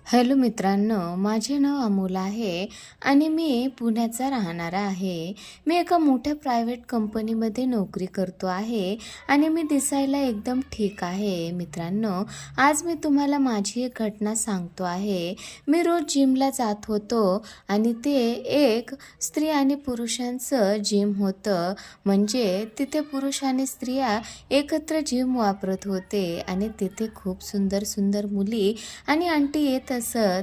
Hello मित्रांनो, माझे नाव अमोल आहे आणि मी पुण्याचा राहणारा आहे. मी एका मोठ्या प्रायव्हेट कंपनीमध्ये नोकरी करतो आहे आणि मी दिसायला एकदम ठीक आहे. मित्रांनो, आज मी तुम्हाला माझी एक घटना सांगतो आहे. मी रोज जिमला जात होतो आणि ते एक स्त्री आणि पुरुषांचं जिम होतं. म्हणजे तिथे पुरुष आणि स्त्रिया एकत्र जिम वापरत होते आणि तिथे खूप सुंदर सुंदर मुली आणि आंटी येत असत.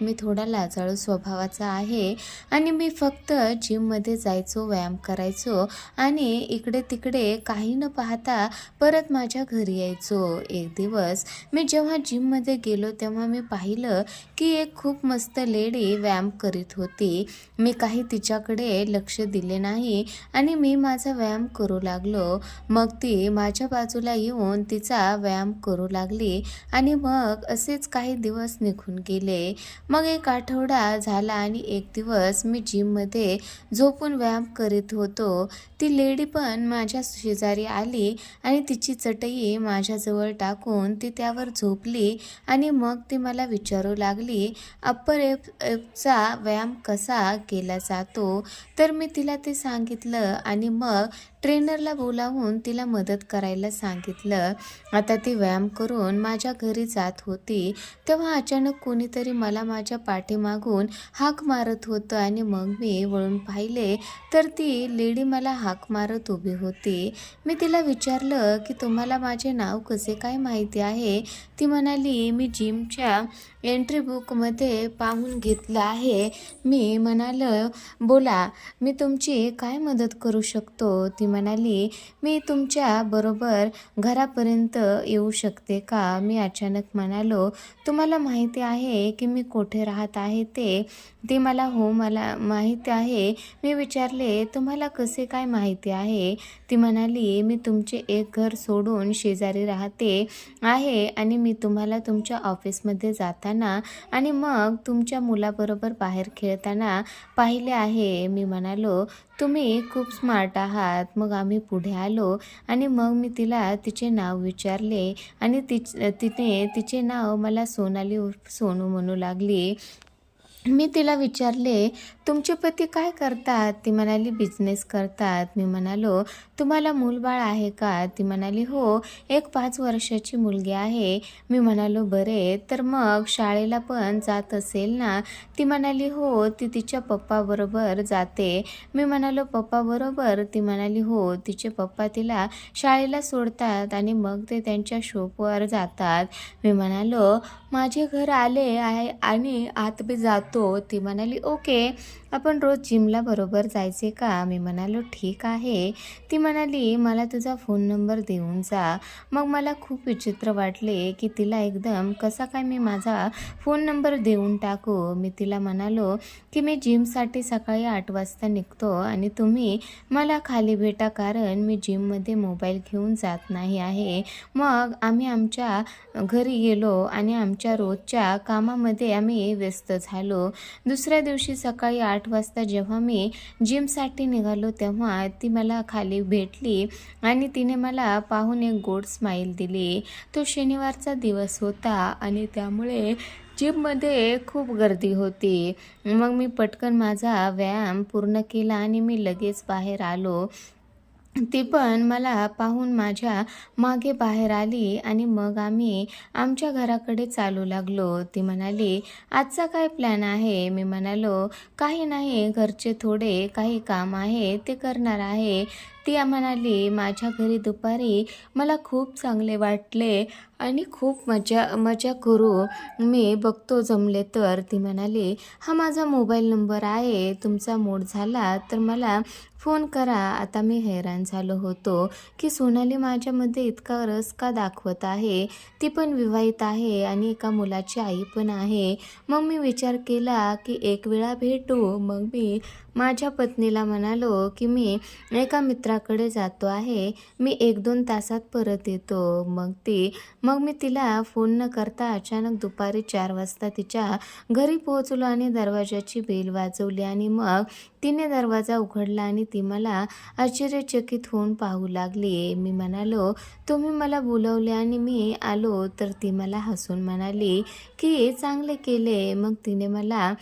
मी थोडा लाजाळू स्वभावाचा आहे आणि मी फक्त जिममध्ये जायचो, व्यायाम करायचो आणि इकडे तिकडे काही न पाहता परत माझ्या घरी यायचो. एक दिवस मी जेव्हा जिममध्ये गेलो तेव्हा मी पाहिलं की एक खूप मस्त लेडी व्यायाम करीत होती. मी काही तिच्याकडे लक्ष दिले नाही आणि मी माझा व्यायाम करू लागलो. मग ती माझ्या बाजूला येऊन तिचा व्यायाम करू लागली आणि मग असेच काही दिवस निघून गेले. मग एक आठवडा झाला आणि एक दिवस मी जिममध्ये झोपून व्यायाम करीत होतो. ती लेडी पण माझ्या शेजारी आली आणि तिची चटई माझ्याजवळ टाकून ती त्यावर झोपली आणि मग ती मला विचारू लागली, अप्पर एपचा व्यायाम कसा केला जातो? तर मी तिला ते सांगितलं आणि मग ट्रेनरला बोलावून तिला मदत करायला सांगितलं. आता ती व्यायाम करून माझ्या घरी जात होती तेव्हा अचानक कोणीतरी मला माझ्या पाठीमागून हाक मारत होतं आणि मग मी वळून पाहिले तर ती लेडी मला हाक मारत उभी होती. मी तिला विचारलं की तुम्हाला माझे नाव कसे काय माहिती आहे? ती म्हणाली, मी जिमच्या एंट्री बुकमध्ये पाहून घेतलं आहे. मी म्हणालं, बोला, मी तुमची काय मदत करू शकतो? ती म्हणाली, मी तुमच्या बरोबर घरापर्यंत येऊ शकते का? मी अचानक म्हणालो, तुम्हाला माहिती आहे की मी कुठे राहत आहे ते? ती मला माहिती आहे. मी विचारले, तुम्हाला कसे काय माहिती आहे? ती म्हणाली, मी तुमचे एक घर सोडून शेजारी राहते आहे आणि मी तुम्हाला तुमच्या ऑफिसमध्ये जाताना आणि मग तुमच्या मुलाबरोबर बाहेर खेळताना पाहिले आहे. मी म्हणालो, तुम्ही खूप स्मार्ट आहात. मग आम्ही पुढे आलो आणि मग मी तिला तिचे नाव विचारले आणि तिने तिचे नाव मला सोनाली उर्फ सोनू म्हणू लागली. मी तिला विचारले, तुमचे पती काय करतात? ती म्हणाली, बिझनेस करतात. मी म्हणालो, तुम्हाला मूलबाळ आहे का? ती म्हणाली, हो, एक 5 वर्षाची मुलगी आहे. मी म्हणालो, बरे, तर मग शाळेला पण जात असेल ना? ती म्हणाली, हो, ती तिच्या पप्पाबरोबर जाते. मी म्हणालो, पप्पाबरोबर? ती म्हणाली, हो, तिचे पप्पा तिला शाळेला सोडतात आणि मग ते त्यांच्या शॉपवर जातात. मी म्हणालो, माझे घर आले आहे आणि आत बी जातो. ती म्हणाली, ओके, आपण रोज जिमला बरोबर जायचे का? मी म्हणालो, ठीक आहे. ती म्हणाली, मला तुझा फोन नंबर देऊन जा. मग मला खूप विचित्र वाटले की तिला एकदम कसा काय मी माझा फोन नंबर देऊन टाकू. मी तिला म्हणालो की मी जिमसाठी सकाळी 8 वाजता निघतो आणि तुम्ही मला खाली भेटा, कारण मी जिममध्ये मोबाईल घेऊन जात नाही आहे. मग आम्ही आमच्या घरी गेलो आणि आमच्या रोजच्या कामामध्ये आम्ही व्यस्त झालो. दुसऱ्या दिवशी सकाळी 8 वाजता जेव्हा मी जिमसाठी निघालो तेव्हा ती मला खाली भेटली आणि तिने मला पाहून एक गोड स्माईल दिली. तो शनिवारचा दिवस होता आणि त्यामुळे जिममध्ये खूप गर्दी होती. मग मी पटकन माझा व्यायाम पूर्ण केला आणि मी लगेच बाहेर आलो. ती पण मला पाहून माझ्या मागे बाहेर आली आणि मग आम्ही आमच्या घराकडे चालू लागलो. ती म्हणाली, आजचा काय प्लॅन आहे? मी म्हणालो, काही नाही, घरचे थोडे काही काम आहे ते करणार आहे. ती म्हणाली, माझ्या घरी दुपारी मला खूप चांगले वाटले आणि खूप मजा करू. मी बघतो जमले तर. ती म्हणाली, हा माझा मोबाईल नंबर आहे, तुमचा मूड झाला तर मला फोन करा. आता मी हैराण झालो होतो की सोनाली माझ्यामध्ये इतका रस का दाखवत आहे. ती पण विवाहित आहे आणि एका मुलाची आई पण आहे. मग मी विचार केला की एक वेळा भेटू. मग मी माझ्या पत्नीला म्हणालो की मी एका मित्राकडे मित्राकडे जातो आहे, मी 1-2 तासात परत येतो. मग मी तिला फोन न करता अचानक दुपारी 4 वाजता तिच्या घरी पोहोचलो आणि दरवाजाची बेल वाजवली आणि मग तिने दरवाजा उघडला आणि ती मला आश्चर्यचकित होऊन पाहू लागली. मी म्हणालो, "तुम्ही मला बोलवले आणि मी आलो." तर ती मला हसून म्हणाली, की "चांगले केले." मग तिने मला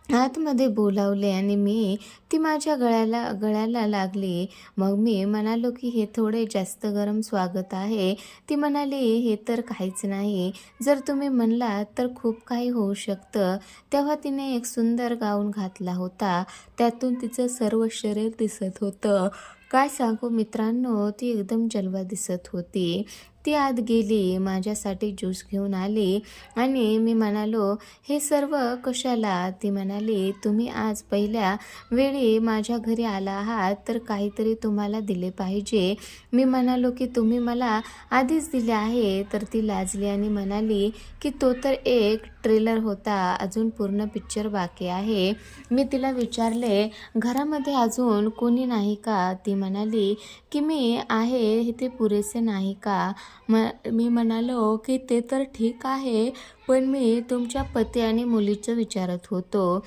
आतमध्ये बोलावले आणि ती माझ्या गळ्याला लागली. मग मी म्हणालो, की "हे थोडे जास्त गरम स्वागत आहे." ती म्हणाली, "हे तर काहीच नाही. जर तुम्ही म्हणलात तर खूप काही होऊ शकतं." तेव्हा तिने एक सुंदर गाऊन घातला होता. त्यातून तिचं सर्व शरीर दिसत होतं. काय सांगू मित्रांनो, ती एकदम जलवा दिसत होती. ती आत गेली, माझ्यासाठी ज्यूस घेऊन आली आणि मी म्हणालो, "हे सर्व कशाला?" ती म्हणाली, "तुम्ही आज पहिल्या वेळी माझ्या घरी आला आहात तर काहीतरी तुम्हाला दिले पाहिजे." मी म्हणालो, की "तुम्ही मला आधीच दिले आहे." तर ती लाजली आणि म्हणाली, की "तो तर एक ट्रेलर होता, अजून पूर्ण पिक्चर बाकी आहे." मी तिला विचारले, "घरामध्ये अजून कोणी नाही का?" ती म्हणाली, की "मी आहे, ते पुरेसे नाही का?" मी म्हणालो, की "ते तर ठीक आहे, पण मी तुमच्या पती आणि मुलीचं विचारत होतो."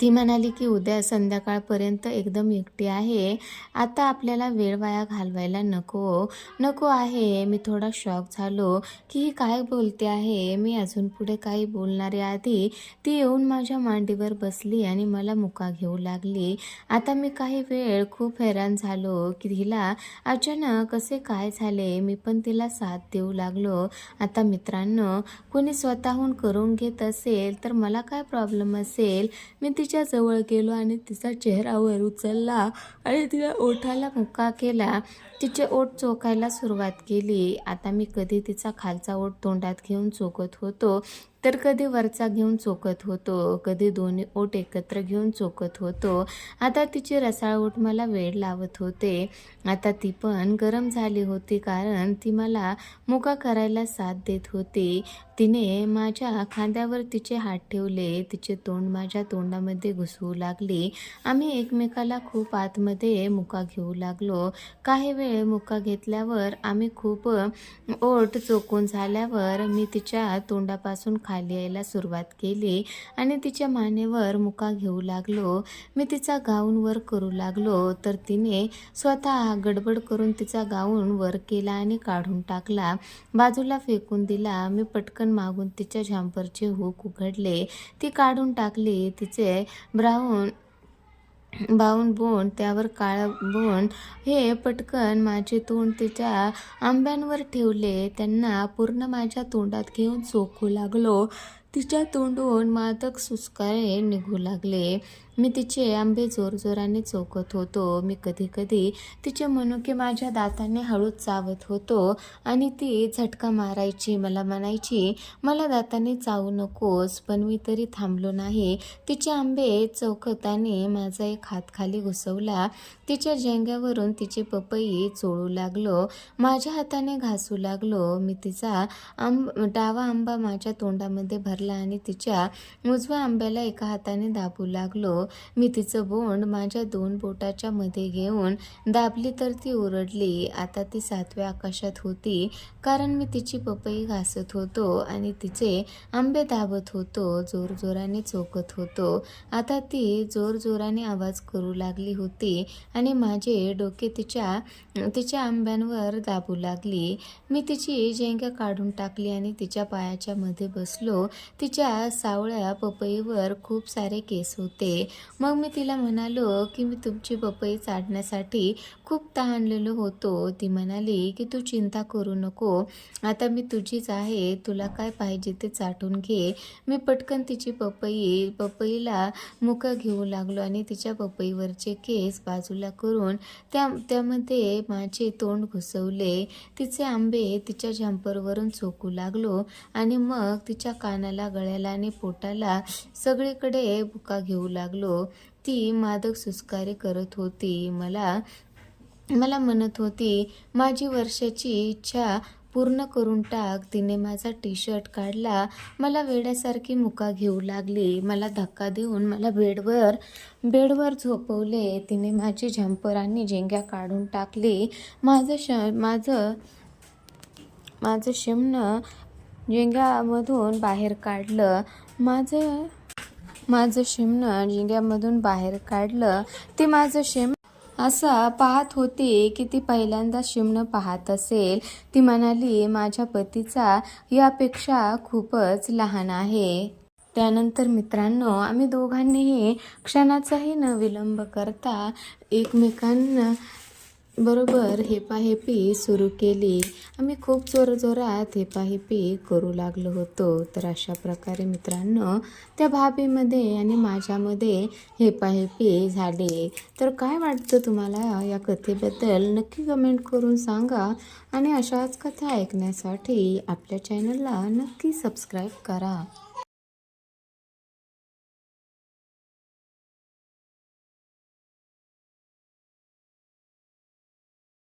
ती म्हणाली, की "उद्या संध्याकाळपर्यंत एकदम एकटी आहे. आता आपल्याला वेळ वाया घालवायला नको आहे." मी थोडा शॉक झालो, की ही काय बोलते आहे. मी अजून पुढे काही बोलण्याआधी ती येऊन माझ्या मांडीवर बसली आणि मला मुका घेऊ लागली. आता मी काही वेळ खूप हैराण झालो, की हिला अचानक असे काय झाले. मी पण तिला साथ देऊ लागलो. आता मित्रांनो, कोणी स्वतःहून करून घेत असेल तर मला काय प्रॉब्लेम असेल. मी तिच्या जवळ गेलो आणि तिचा चेहरावर उचलला आणि तिला ओठाला मुक्का केला. तिचे ओठ चोखायला सुरुवात केली. आता मी कधी तिचा खालचा ओठ तोंडात घेऊन चोखत होतो, तर कधी वरचा घेऊन चोखत होतो, कधी दोन्ही ओठ एकत्र घेऊन चोखत होतो. आता तिचे रसाळ ओठ मला वेड लावत होते. आता ती पण गरम झाली होती, कारण ती मला मुका करायला साथ देत होती. तिने माझ्या खांद्यावर तिचे हात ठेवले. तिचे तोंड माझ्या तोंडामध्ये घुसवू लागली. आम्ही एकमेकाला खूप आतमध्ये मुका घेऊ लागलो. काही वेळ मुका घेतल्यावर आम्ही खूप ओठ चोखून झाल्यावर मी तिच्या तोंडापासून खाली यायला सुरुवात केली आणि तिच्या मानेवर मुका घेऊ लागलो. मी तिचा गाऊन वर करू लागलो, तर तिने स्वतः गडबड करून तिचा गाऊन वर केला आणि काढून टाकला, बाजूला फेकून दिला. मी पटकन मागून तिच्या झॅम्परचे हुक उघडले, ती काढून टाकली. तिचे बाऊन बोंड, त्यावर काळं बोंड, हे पटकन माझे तोंड तिच्या आंब्यांवर ठेवले. त्यांना पूर्ण माझ्या तोंडात घेऊन चोखू लागलो. तिच्या तोंडून मादक सुस्कारे निघू लागले. मी तिचे आंबे जोरजोराने चोखत होतो. मी कधी तिचे मनुके माझ्या दाताने हळूच चावत होतो आणि ती झटका मारायची. मला म्हणायची, "मला दाताने चावू नकोस." पण मी तरी थांबलो नाही. तिचे आंबे चोखताना माझा एक हात खाली घुसवला. तिच्या जेंग्यावरून तिचे पपई चोळू लागलो. माझ्या हाताने घासू लागलो. मी तिचा डावा आंबा माझ्या तोंडामध्ये भरला आणि तिच्या उजव्या आंब्याला एका हाताने दाबू लागलो. मी तिचं बोंड माझ्या 2 बोटाच्या मध्ये घेऊन दाबली तर ती ओरडली. आता ती 7व्या आकाशात होती, कारण मी तिची पपई घासत होतो आणि तिचे आंबे दाबत होतो, जोरजोराने चोखत होतो. आता ती जोरजोराने आवाज करू लागली होती आणि माझे डोके तिच्या आंब्यांवर दाबू लागली. मी तिची जेंग्या काढून टाकली आणि तिच्या पायाच्या मध्ये बसलो. तिच्या सावळ्या पपईवर खूप सारे केस होते. मग मी तिला म्हणालो, की "मी तुमची पपई चाटण्यासाठी खूप तहानलेलो होतो." ती म्हणाली, की "तू चिंता करू नको, आता मी तुझीच आहे, तुला काय पाहिजे ते चाटून घे." मी पटकन तिची पपईला मुका घेऊ लागलो आणि तिच्या पपईवरचे केस बाजूला करून त्यामध्ये माझे तोंड घुसवले. तिचे आंबे तिच्या झॅम्परवरून चोखू लागलो आणि मग तिच्या कानाला, गळ्याला आणि पोटाला सगळीकडे मुका घेऊ लागलो. ती मादक सुस्कारे करत होती. मला म्हणत होती, "माझी वर्षाची इच्छा पूर्ण करून टाक. तिने माझा टी शर्ट काढला, मला वेड्यासारखी मुका घेऊ लागली. मला धक्का देऊन मला बेडवर झोपवले. तिने माझी झंपर आणि झेंग्या काढून टाकली. माझं शिमणं झिंग्यामधून बाहेर काढलं. माझं शिमणं झिंग्यामधून बाहेर काढलं. ती माझं शिमणं असं पाहत होती की ती पहिल्यांदा शिमणं पाहत असेल. ती म्हणाली, माझ्या पतीचा यापेक्षा खूपच लहान आहे. त्यानंतर मित्रांनो, आम्ही दोघांनीही क्षणाचाही न विलंब करता एकमेकांना बरोबर हेपाहेपी सुरू केली. आम्ही खूप जोरात हेपाहेपी करू लागलो होतो. तर अशा प्रकारे मित्रांनो त्या भाभीमध्ये आणि माझ्यामध्ये हेपाहेपी झाली. तर काय वाटतं तुम्हाला या कथेबद्दल नक्की कमेंट करून सांगा आणि अशाच कथा ऐकण्यासाठी आपल्या चॅनलला नक्की सबस्क्राईब करा.